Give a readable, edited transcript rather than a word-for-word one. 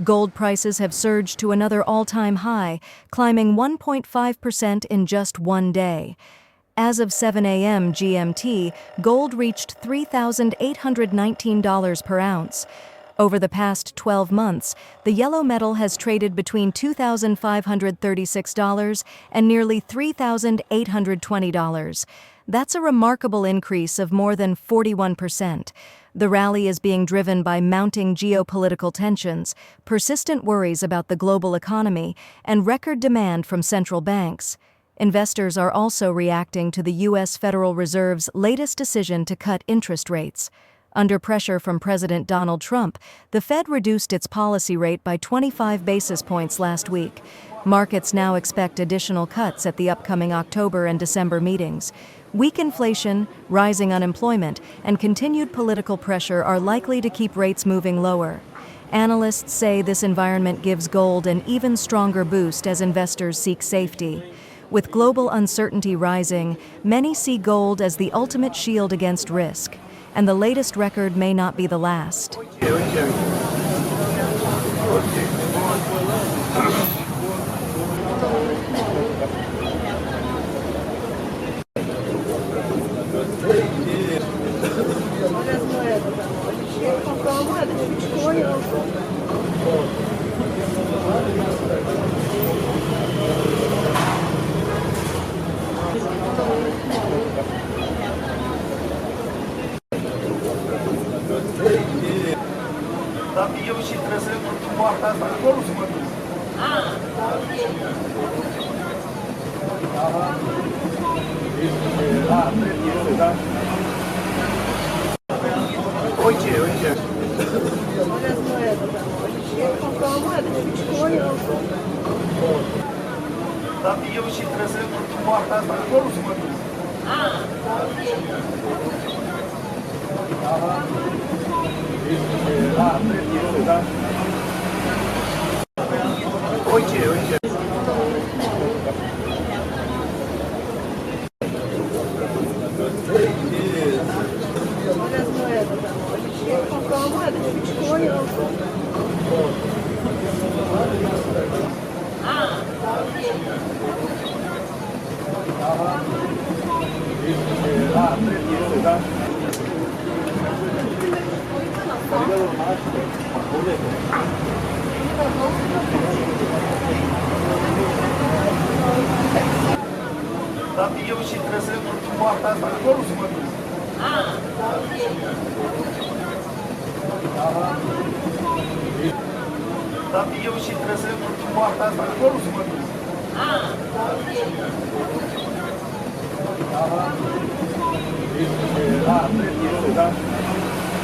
Gold prices have surged to another all-time high, climbing 1.5% in just one day. As of 7 a.m. GMT, gold reached $3,819 per ounce. Over the past 12 months, the yellow metal has traded between $2,536 and nearly $3,820. That's a remarkable increase of more than 41%. The rally is being driven by mounting geopolitical tensions, persistent worries about the global economy, and record demand from central banks. Investors are also reacting to the U.S. Federal Reserve's latest decision to cut interest rates. Under pressure from President Donald Trump, the Fed reduced its policy rate by 25 basis points last week. Markets now expect additional cuts at the upcoming October and December meetings. Weak inflation, rising unemployment, and continued political pressure are likely to keep rates moving lower. Analysts say this environment gives gold an even stronger boost as investors seek safety. With global uncertainty rising, many see gold as the ultimate shield against risk, and the latest record may not be the last.